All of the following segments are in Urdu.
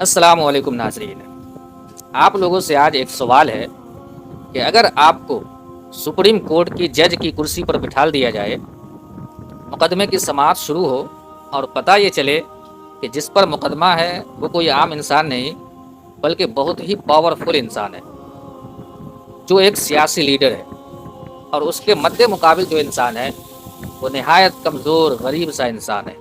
السلام علیکم ناظرین، آپ لوگوں سے آج ایک سوال ہے کہ اگر آپ کو سپریم کورٹ کی جج کی کرسی پر بٹھا دیا جائے، مقدمے کی سماعت شروع ہو اور پتہ یہ چلے کہ جس پر مقدمہ ہے وہ کوئی عام انسان نہیں بلکہ بہت ہی پاورفل انسان ہے، جو ایک سیاسی لیڈر ہے، اور اس کے مد مقابل جو انسان ہے وہ نہایت کمزور غریب سا انسان ہے۔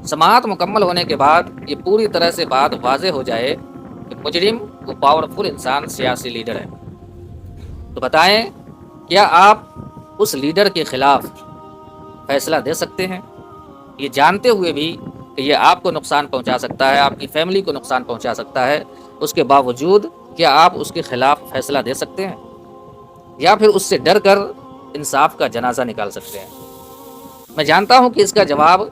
سماعت مکمل ہونے کے بعد یہ پوری طرح سے بات واضح ہو جائے کہ مجرم وہ پاورفل انسان سیاسی لیڈر ہے، تو بتائیں کیا آپ اس لیڈر کے خلاف فیصلہ دے سکتے ہیں، یہ جانتے ہوئے بھی کہ یہ آپ کو نقصان پہنچا سکتا ہے، آپ کی فیملی کو نقصان پہنچا سکتا ہے، اس کے باوجود کیا آپ اس کے خلاف فیصلہ دے سکتے ہیں، یا پھر اس سے ڈر کر انصاف کا جنازہ نکال سکتے ہیں؟ میں جانتا ہوں کہ اس کا جواب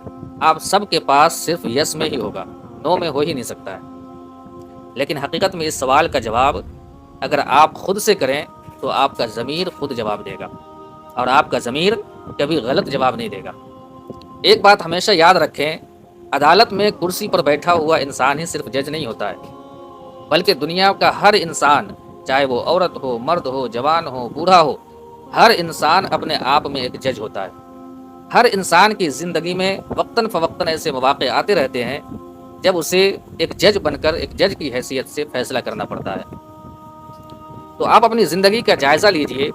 آپ سب کے پاس صرف یس میں ہی ہوگا، نو میں ہو ہی نہیں سکتا ہے، لیکن حقیقت میں اس سوال کا جواب اگر آپ خود سے کریں تو آپ کا ضمیر خود جواب دے گا، اور آپ کا ضمیر کبھی غلط جواب نہیں دے گا۔ ایک بات ہمیشہ یاد رکھیں، عدالت میں کرسی پر بیٹھا ہوا انسان ہی صرف جج نہیں ہوتا ہے، بلکہ دنیا کا ہر انسان، چاہے وہ عورت ہو، مرد ہو، جوان ہو، بوڑھا ہو، ہر انسان اپنے آپ میں ایک جج ہوتا ہے۔ ہر انسان کی زندگی میں وقتاً فوقتاً ایسے مواقع آتے رہتے ہیں جب اسے ایک جج بن کر ایک جج کی حیثیت سے فیصلہ کرنا پڑتا ہے۔ تو آپ اپنی زندگی کا جائزہ لیجئے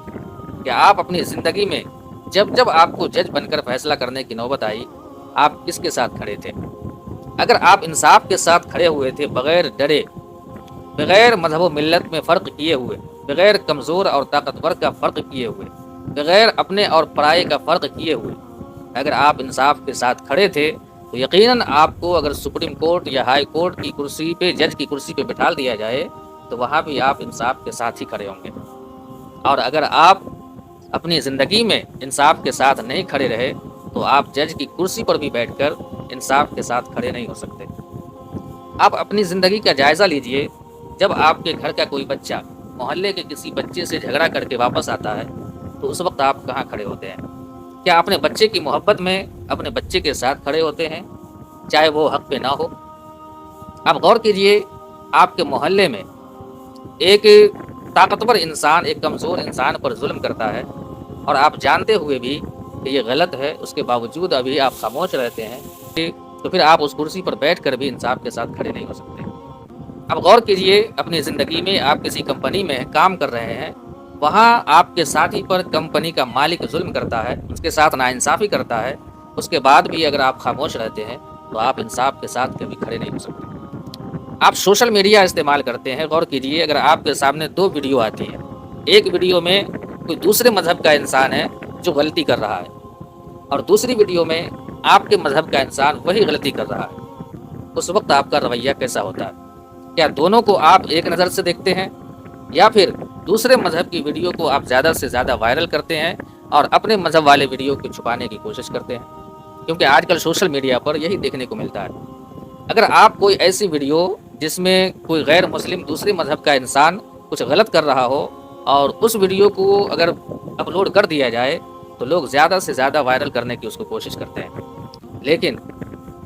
کہ آپ اپنی زندگی میں جب آپ کو جج بن کر فیصلہ کرنے کی نوبت آئی، آپ کس کے ساتھ کھڑے تھے؟ اگر آپ انصاف کے ساتھ کھڑے ہوئے تھے، بغیر ڈرے، بغیر مذہب و ملت میں فرق کیے ہوئے، بغیر کمزور اور طاقتور کا فرق کیے ہوئے، بغیر اپنے اور پرائے کا فرق کیے ہوئے، اگر آپ انصاف کے ساتھ کھڑے تھے تو یقیناً آپ کو اگر سپریم کورٹ یا ہائی کورٹ کی کرسی پہ، جج کی کرسی پہ بٹھا دیا جائے تو وہاں بھی آپ انصاف کے ساتھ ہی کھڑے ہوں گے۔ اور اگر آپ اپنی زندگی میں انصاف کے ساتھ نہیں کھڑے رہے تو آپ جج کی کرسی پر بھی بیٹھ کر انصاف کے ساتھ کھڑے نہیں ہو سکتے۔ آپ اپنی زندگی کا جائزہ لیجئے، جب آپ کے گھر کا کوئی بچہ محلے کے کسی بچے سے جھگڑا کر کے واپس آتا ہے تو اس وقت آپ کہاں کھڑے ہوتے ہیں؟ کیا اپنے بچے کی محبت میں اپنے بچے کے ساتھ کھڑے ہوتے ہیں، چاہے وہ حق پہ نہ ہو؟ آپ غور کیجئے، آپ کے محلے میں ایک طاقتور انسان ایک کمزور انسان پر ظلم کرتا ہے، اور آپ جانتے ہوئے بھی کہ یہ غلط ہے، اس کے باوجود ابھی آپ خاموش رہتے ہیں، تو پھر آپ اس کرسی پر بیٹھ کر بھی انصاف کے ساتھ کھڑے نہیں ہو سکتے۔ اب غور کیجئے، اپنی زندگی میں آپ کسی کمپنی میں کام کر رہے ہیں، وہاں آپ کے ساتھی پر کمپنی کا مالک ظلم کرتا ہے، اس کے ساتھ ناانصافی کرتا ہے، اس کے بعد بھی اگر آپ خاموش رہتے ہیں تو آپ انصاف کے ساتھ کبھی کھڑے نہیں ہو سکتے۔ آپ سوشل میڈیا استعمال کرتے ہیں، غور کیجئے، اگر آپ کے سامنے دو ویڈیو آتی ہیں، ایک ویڈیو میں کوئی دوسرے مذہب کا انسان ہے جو غلطی کر رہا ہے، اور دوسری ویڈیو میں آپ کے مذہب کا انسان وہی غلطی کر رہا ہے، اس وقت آپ کا رویہ کیسا ہوتا ہے؟ کیا دونوں کو آپ ایک نظر سے دیکھتے ہیں، یا پھر دوسرے مذہب کی ویڈیو کو آپ زیادہ سے زیادہ وائرل کرتے ہیں اور اپنے مذہب والے ویڈیو کو چھپانے کی کوشش کرتے ہیں؟ کیونکہ آج کل سوشل میڈیا پر یہی دیکھنے کو ملتا ہے۔ اگر آپ کوئی ایسی ویڈیو جس میں کوئی غیر مسلم دوسرے مذہب کا انسان کچھ غلط کر رہا ہو اور اس ویڈیو کو اگر اپلوڈ کر دیا جائے تو لوگ زیادہ سے زیادہ وائرل کرنے کی اس کو کوشش کرتے ہیں، لیکن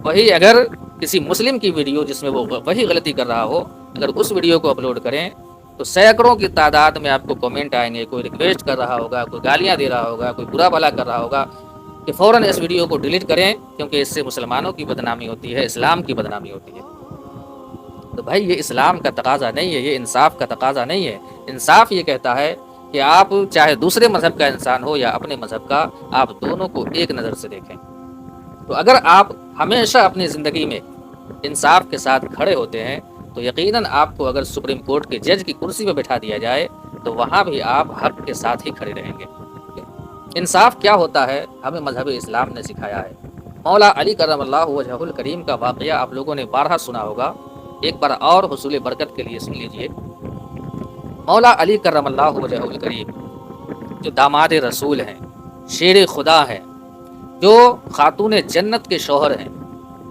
وہی اگر کسی مسلم کی ویڈیو جس میں وہ وہی غلطی کر رہا ہو، اگر اس ویڈیو کو اپلوڈ کریں تو سینکڑوں کی تعداد میں آپ کو کمنٹ آئیں گے، کوئی ریکویسٹ کر رہا ہوگا، کوئی گالیاں دے رہا ہوگا، کوئی برا بھلا کر رہا ہوگا کہ فوراً اس ویڈیو کو ڈیلیٹ کریں، کیونکہ اس سے مسلمانوں کی بدنامی ہوتی ہے، اسلام کی بدنامی ہوتی ہے۔ تو بھائی یہ اسلام کا تقاضا نہیں ہے، یہ انصاف کا تقاضا نہیں ہے۔ انصاف یہ کہتا ہے کہ آپ چاہے دوسرے مذہب کا انسان ہو یا اپنے مذہب کا، آپ دونوں کو ایک نظر سے دیکھیں۔ تو اگر آپ ہمیشہ اپنی زندگی میں انصاف کے ساتھ کھڑے ہوتے ہیں تو یقیناً آپ کو اگر سپریم کورٹ کے جج کی کرسی پہ بٹھا دیا جائے تو وہاں بھی آپ حق کے ساتھ ہی کھڑے رہیں گے۔ انصاف کیا ہوتا ہے ہمیں مذہب اسلام نے سکھایا ہے۔ مولا علی کرم اللہ وجہہ الکریم کا واقعہ آپ لوگوں نے بارہا سنا ہوگا، ایک بار اور حصول برکت کے لیے سن لیجئے۔ مولا علی کرم اللہ وجہہ الکریم جو داماد رسول ہیں، شیر خدا ہیں، جو خاتون جنت کے شوہر ہیں،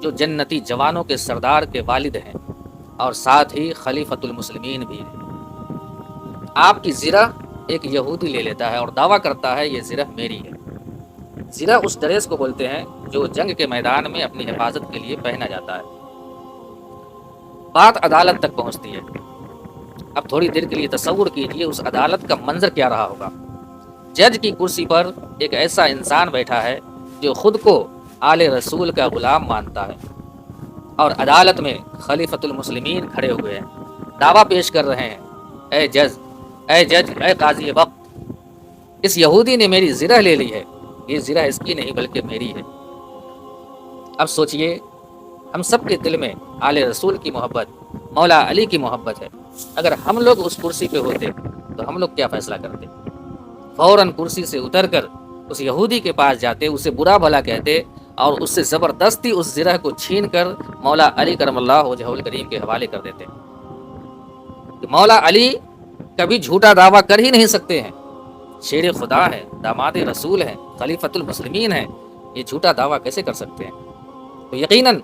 جو جنتی جوانوں کے سردار کے والد ہیں، اور ساتھ ہی خلیفۃ المسلمین بھی ہیں۔ آپ کی زرہ ایک یہودی لے لیتا ہے اور دعویٰ کرتا ہے یہ زرہ میری ہے۔ زرہ اس ڈریس کو بولتے ہیں جو جنگ کے میدان میں اپنی حفاظت کے لیے پہنا جاتا ہے۔ بات عدالت تک پہنچتی ہے۔ اب تھوڑی دیر کے لیے تصور کیجئے اس عدالت کا منظر کیا رہا ہوگا۔ جج کی کرسی پر ایک ایسا انسان بیٹھا ہے جو خود کو آل رسول کا غلام مانتا ہے، اور عدالت میں خلیفۃ المسلمین کھڑے ہوئے ہیں، دعویٰ پیش کر رہے ہیں، اے جج، اے جج، اے قاضی وقت، اس یہودی نے میری زرہ لے لی ہے، یہ زرہ اس کی نہیں بلکہ میری ہے۔ اب سوچئے، ہم سب کے دل میں آل رسول کی محبت، مولا علی کی محبت ہے۔ اگر ہم لوگ اس کرسی پہ ہوتے تو ہم لوگ کیا فیصلہ کرتے؟ فوراً کرسی سے اتر کر اس یہودی کے پاس جاتے، اسے برا بھلا کہتے، اور اس سے زبردستی اس زرہ کو چھین کر مولا علی کرم اللہ وجہہ الکریم کے حوالے کر دیتے۔ کہ مولا علی کبھی جھوٹا دعویٰ کر ہی نہیں سکتے ہیں، شیر خدا ہے، داماد رسول ہیں، خلیفۃ المسلمین ہیں، یہ جھوٹا دعویٰ کیسے کر سکتے ہیں؟ تو یقیناً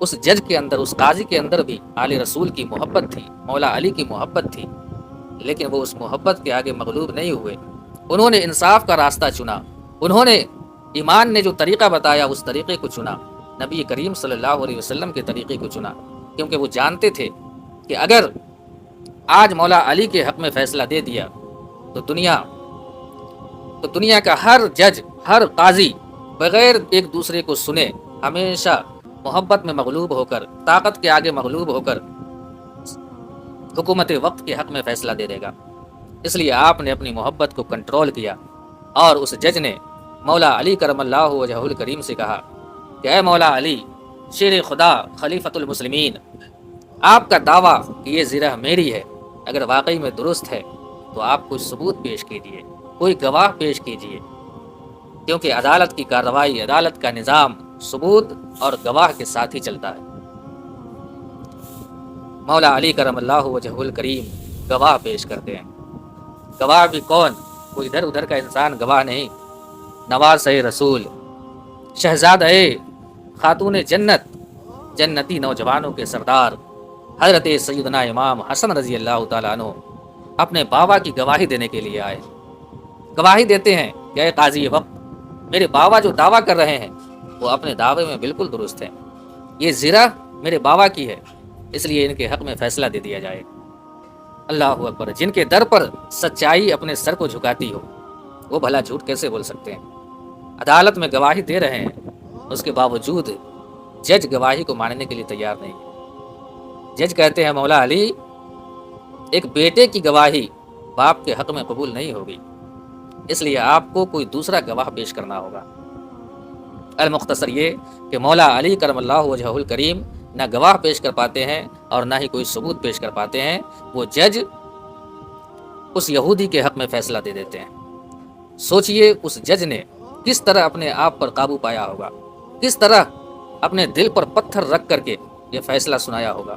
اس جج کے اندر، اس قاضی کے اندر بھی آل رسول کی محبت تھی، مولا علی کی محبت تھی، لیکن وہ اس محبت کے آگے مغلوب نہیں ہوئے۔ انہوں نے انصاف کا راستہ چنا، انہوں نے ایمان نے جو طریقہ بتایا اس طریقے کو چنا، نبی کریم صلی اللہ علیہ وسلم کے طریقے کو چنا، کیونکہ وہ جانتے تھے کہ اگر آج مولا علی کے حق میں فیصلہ دے دیا تو دنیا کا ہر جج، ہر قاضی بغیر ایک دوسرے کو سنے ہمیشہ محبت میں مغلوب ہو کر، طاقت کے آگے مغلوب ہو کر حکومت وقت کے حق میں فیصلہ دے دے گا۔ اس لیے آپ نے اپنی محبت کو کنٹرول کیا، اور اس جج نے مولا علی کرم اللہ وجہہ الکریم سے کہا کہ اے مولا علی، شیر خدا، خلیفۃ المسلمین، آپ کا دعویٰ کہ یہ زرہ میری ہے اگر واقعی میں درست ہے تو آپ کوئی ثبوت پیش کیجیے، کوئی گواہ پیش کیجیے، کیونکہ عدالت کی کارروائی، عدالت کا نظام ثبوت اور گواہ کے ساتھ ہی چلتا ہے۔ مولا علی کرم اللہ وجہہ الکریم گواہ پیش کرتے ہیں۔ گواہ بھی کون؟ کوئی ادھر ادھر کا انسان گواہ نہیں، نواز رسول، شہزادہ خاتون جنت، جنتی نوجوانوں کے سردار حضرت سیدنا امام حسن رضی اللہ تعالیٰ عنہ اپنے بابا کی گواہی دینے کے لیے آئے۔ گواہی دیتے ہیں کہ اے قاضی وقت، میرے بابا جو دعویٰ کر رہے ہیں وہ اپنے دعوے میں بالکل درست ہیں، یہ زرہ میرے بابا کی ہے، اس لیے ان کے حق میں فیصلہ دے دیا جائے۔ اللہ اکبر! جن کے در پر سچائی اپنے سر کو جھکاتی ہو وہ بھلا جھوٹ کیسے بول سکتے ہیں؟ عدالت میں گواہی دے رہے ہیں، اس کے باوجود جج گواہی کو ماننے کے لیے تیار نہیں ہے۔ جج کہتے ہیں مولا علی، ایک بیٹے کی گواہی باپ کے حق میں قبول نہیں ہوگی، اس لیے آپ کو کوئی دوسرا گواہ پیش کرنا ہوگا۔ المختصر یہ کہ مولا علی کرم اللہ وجہہ الکریم نہ گواہ پیش کر پاتے ہیں اور نہ ہی کوئی ثبوت پیش کر پاتے ہیں، وہ جج اس یہودی کے حق میں فیصلہ دے دیتے ہیں۔ سوچئے اس جج نے کس طرح اپنے آپ پر قابو پایا ہوگا، کس طرح اپنے دل پر پتھر رکھ کر کے یہ فیصلہ سنایا ہوگا۔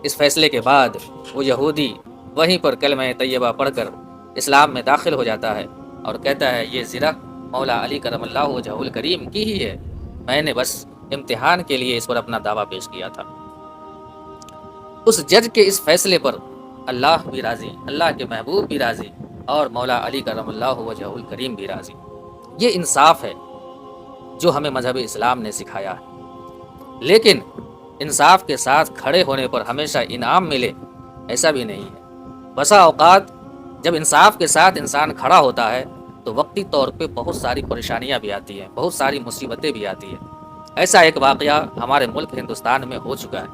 اس فیصلے کے بعد وہ یہودی وہیں پر کلمہ طیبہ پڑھ کر اسلام میں داخل ہو جاتا ہے اور کہتا ہے یہ زرہ مولا علی کرم اللہ وجہہ الکریم کی ہی ہے، میں نے بس امتحان کے لیے اس پر اپنا دعویٰ پیش کیا تھا۔ اس جج کے اس فیصلے پر اللہ بھی راضی، اللہ کے محبوب بھی راضی، اور مولا علی کرم اللہ وجہہ الکریم بھی راضی۔ یہ انصاف ہے جو ہمیں مذہب اسلام نے سکھایا ہے، لیکن انصاف کے ساتھ کھڑے ہونے پر ہمیشہ انعام ملے ایسا بھی نہیں ہے۔ بسا اوقات جب انصاف کے ساتھ انسان کھڑا ہوتا ہے تو وقتی طور پہ بہت ساری پریشانیاں بھی آتی ہیں، بہت ساری مصیبتیں بھی آتی ہیں۔ ایسا ایک واقعہ ہمارے ملک ہندوستان میں ہو چکا ہے۔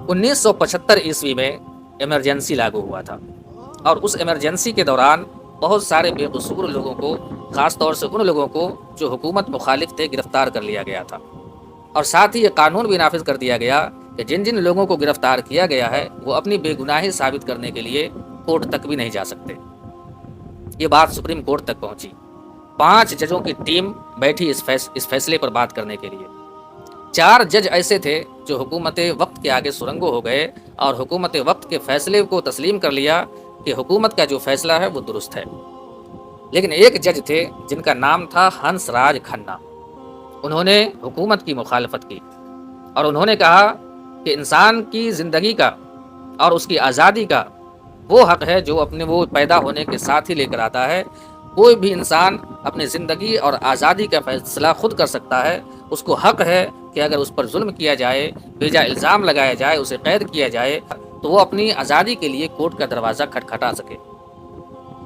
1975 عیسوی میں ایمرجنسی لاگو ہوا تھا، اور اس ایمرجنسی کے دوران بہت سارے بے قصور لوگوں کو، خاص طور سے ان لوگوں کو جو حکومت مخالف تھے، گرفتار کر لیا گیا تھا، اور ساتھ ہی یہ قانون بھی نافذ کر دیا گیا کہ جن جن لوگوں کو گرفتار کیا گیا ہے وہ اپنی بے گناہی ثابت کرنے کے لیے کورٹ تک بھی نہیں جا سکتے۔ یہ بات سپریم کورٹ تک پہنچی، 5 ججوں کی ٹیم بیٹھی اس فیصلے پر بات کرنے کے لیے۔ 4 جج ایسے تھے جو حکومت وقت کے آگے سرنگو ہو گئے اور حکومت وقت کے فیصلے کو تسلیم کر لیا کہ حکومت کا جو فیصلہ ہے وہ درست ہے۔ لیکن ایک جج تھے جن کا نام تھا ہنس راج کھنہ، انہوں نے حکومت کی مخالفت کی، اور انہوں نے کہا کہ انسان کی زندگی کا اور اس کی آزادی کا وہ حق ہے جو وہ پیدا ہونے کے ساتھ ہی لے کر آتا ہے۔ کوئی بھی انسان اپنی زندگی اور آزادی کا فیصلہ خود کر سکتا ہے، اس کو حق ہے کہ اگر اس پر ظلم کیا جائے، بیجا الزام لگایا جائے، اسے قید کیا جائے تو وہ اپنی آزادی کے لیے کورٹ کا دروازہ کھٹکھٹا سکے۔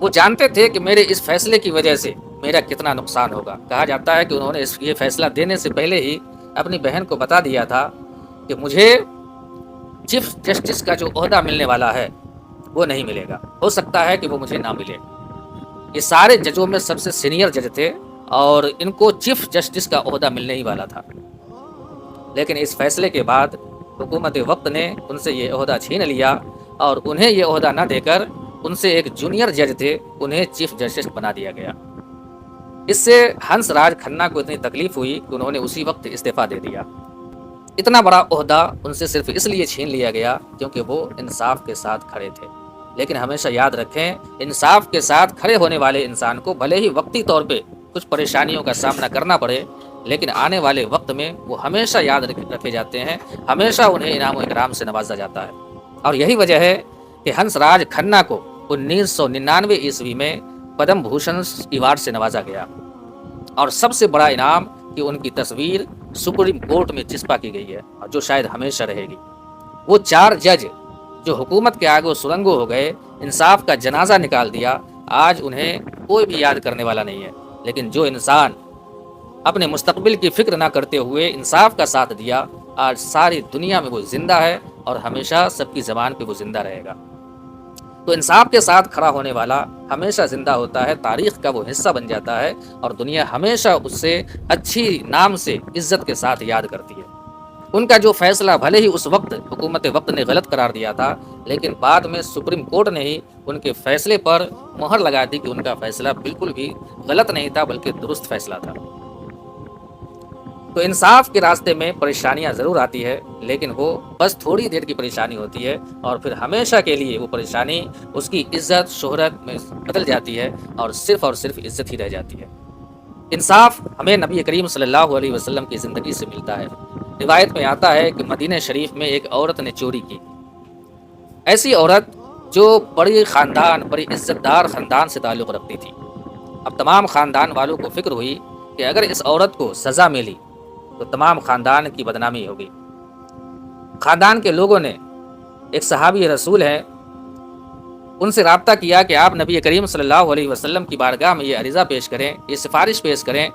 وہ جانتے تھے کہ میرے اس فیصلے کی وجہ سے میرا کتنا نقصان ہوگا۔ کہا جاتا ہے کہ انہوں نے یہ فیصلہ دینے سے پہلے ہی اپنی بہن کو بتا دیا تھا کہ مجھے چیف جسٹس کا جو عہدہ ملنے والا ہے وہ نہیں ملے گا، ہو سکتا ہے کہ وہ مجھے نہ ملے۔ یہ سارے ججوں میں سب سے سینئر جج تھے اور ان کو چیف جسٹس کا عہدہ ملنے ہی والا تھا، لیکن اس فیصلے کے بعد حکومت وقت نے ان سے یہ عہدہ چھین لیا اور انہیں یہ عہدہ نہ دے کر ان سے ایک جونیئر جج تھے انہیں چیف جسٹس بنا دیا گیا۔ اس سے ہنس راج کھنہ کو اتنی تکلیف ہوئی کہ انہوں نے اسی وقت استعفیٰ دے دیا۔ اتنا بڑا عہدہ ان سے صرف اس لیے چھین لیا گیا کیونکہ وہ انصاف کے ساتھ کھڑے تھے۔ لیکن ہمیشہ یاد رکھیں، انصاف کے ساتھ کھڑے ہونے والے انسان کو بھلے ہی وقتی طور پہ کچھ پریشانیوں کا سامنا کرنا پڑے، لیکن آنے والے وقت میں وہ ہمیشہ یاد رکھے جاتے ہیں، ہمیشہ انہیں انعام و اکرام سے نوازا جاتا ہے۔ اور یہی وجہ ہے کہ ہنس راج کھنہ کو 1999 عیسوی میں پدم بھوشن ایوارڈ سے نوازا گیا، اور سب سے بڑا انعام کہ ان کی تصویر سپریم کورٹ میں چسپاں کی گئی ہے، جو شاید ہمیشہ رہے گی۔ وہ 4 جج جو حکومت کے آگے سرنگو ہو گئے، انصاف کا جنازہ نکال دیا، آج انہیں کوئی بھی یاد کرنے والا نہیں ہے، لیکن جو انسان اپنے مستقبل کی فکر نہ کرتے ہوئے انصاف کا ساتھ دیا، آج ساری دنیا میں وہ زندہ ہے اور ہمیشہ سب کی زبان پہ وہ زندہ رہے گا۔ تو انصاف کے ساتھ کھڑا ہونے والا ہمیشہ زندہ ہوتا ہے، تاریخ کا وہ حصہ بن جاتا ہے، اور دنیا ہمیشہ اس سے اچھی نام سے عزت کے ساتھ یاد کرتی ہے۔ ان کا جو فیصلہ بھلے ہی اس وقت حکومت وقت نے غلط قرار دیا تھا، لیکن بعد میں سپریم کورٹ نے ہی ان کے فیصلے پر مہر لگا دی کہ ان کا فیصلہ بالکل بھی غلط نہیں تھا بلکہ درست فیصلہ تھا۔ تو انصاف کے راستے میں پریشانیاں ضرور آتی ہے، لیکن وہ بس تھوڑی دیر کی پریشانی ہوتی ہے، اور پھر ہمیشہ کے لیے وہ پریشانی اس کی عزت شہرت میں بدل جاتی ہے اور صرف عزت ہی رہ جاتی ہے۔ انصاف ہمیں نبی کریم صلی اللہ علیہ وسلم کی زندگی سے ملتا ہے۔ روایت میں آتا ہے کہ مدینہ شریف میں ایک عورت نے چوری کی، ایسی عورت جو بڑی عزت دار خاندان سے تعلق رکھتی تھی۔ اب تمام خاندان والوں کو فکر ہوئی کہ اگر اس عورت کو سزا ملی تو تمام خاندان کی بدنامی ہوگی۔ خاندان کے لوگوں نے ایک صحابی رسول ہے ان سے رابطہ کیا کہ آپ نبی کریم صلی اللہ علیہ وسلم کی بارگاہ میں یہ عریضہ پیش کریں، یہ سفارش پیش کریں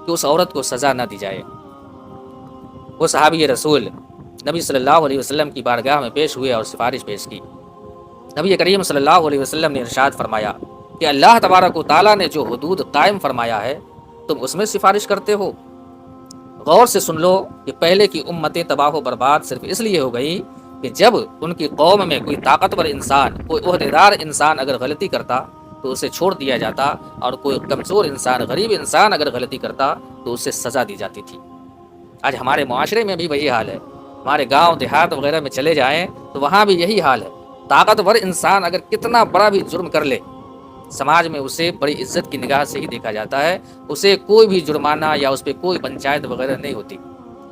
کہ اس عورت کو سزا نہ دی جائے۔ وہ صحابی رسول نبی صلی اللہ علیہ وسلم کی بارگاہ میں پیش ہوئے اور سفارش پیش کی۔ نبی کریم صلی اللہ علیہ وسلم نے ارشاد فرمایا کہ اللہ تبارک و تعالیٰ نے جو حدود قائم فرمایا ہے تم اس میں سفارش کرتے ہو۔ غور سے سن لو کہ پہلے کی امتیں تباہ و برباد صرف اس لیے ہو گئی کہ جب ان کی قوم میں کوئی طاقتور انسان، کوئی عہدیدار انسان اگر غلطی کرتا تو اسے چھوڑ دیا جاتا، اور کوئی کمزور انسان، غریب انسان اگر غلطی کرتا تو اسے سزا دی جاتی تھی۔ آج ہمارے معاشرے میں بھی وہی حال ہے، ہمارے گاؤں دیہات وغیرہ میں چلے جائیں تو وہاں بھی یہی حال ہے۔ طاقتور انسان اگر کتنا بڑا بھی جرم کر لے، سماج میں اسے بڑی عزت کی نگاہ سے ہی دیکھا جاتا ہے، اسے کوئی بھی جرمانہ یا اس پہ کوئی پنچایت وغیرہ نہیں ہوتی۔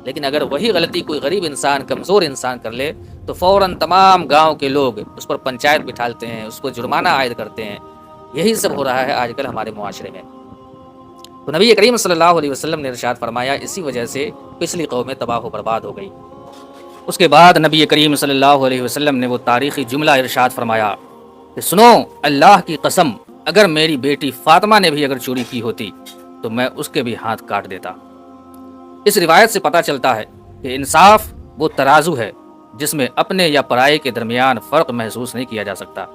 لیکن اگر وہی غلطی کوئی غریب انسان، کمزور انسان کر لے تو فوراً تمام گاؤں کے لوگ اس پر پنچایت بٹھالتے ہیں، اس کو جرمانہ عائد کرتے ہیں۔ یہی سب ہو رہا ہے آج کل ہمارے معاشرے میں۔ تو نبی کریم صلی اللہ علیہ وسلم نے ارشاد فرمایا، اسی وجہ سے پچھلی قومیں تباہ و برباد ہو گئی۔ اس کے بعد نبی کریم صلی اللہ علیہ وسلم نے وہ تاریخی جملہ ارشاد فرمایا کہ سنو، اللہ کی قسم، اگر میری بیٹی فاطمہ نے بھی اگر چوری کی ہوتی تو میں اس کے بھی ہاتھ کاٹ دیتا۔ اس روایت سے پتہ چلتا ہے کہ انصاف وہ ترازو ہے جس میں اپنے یا پرائے کے درمیان فرق محسوس نہیں کیا جا سکتا۔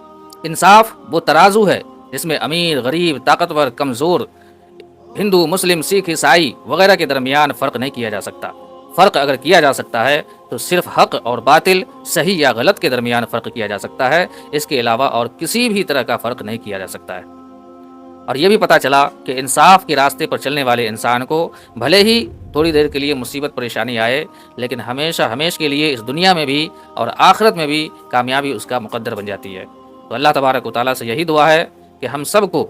انصاف وہ ترازو ہے جس میں امیر، غریب، طاقتور، کمزور، ہندو، مسلم، سکھ، عیسائی وغیرہ کے درمیان فرق نہیں کیا جا سکتا۔ فرق اگر کیا جا سکتا ہے تو صرف حق اور باطل، صحیح یا غلط کے درمیان فرق کیا جا سکتا ہے، اس کے علاوہ اور کسی بھی طرح کا فرق نہیں کیا جا سکتا ہے۔ اور یہ بھی پتہ چلا کہ انصاف کے راستے پر چلنے والے انسان کو بھلے ہی تھوڑی دیر کے لیے مصیبت پریشانی آئے، لیکن ہمیشہ کے لیے اس دنیا میں بھی اور آخرت میں بھی کامیابی اس کا مقدر بن جاتی ہے۔ تو اللہ تبارک و تعالیٰ سے یہی دعا ہے کہ ہم سب کو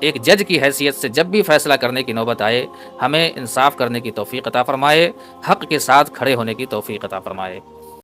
ایک جج کی حیثیت سے جب بھی فیصلہ کرنے کی نوبت آئے، ہمیں انصاف کرنے کی توفیق عطا فرمائے، حق کے ساتھ کھڑے ہونے کی توفیق عطا فرمائے۔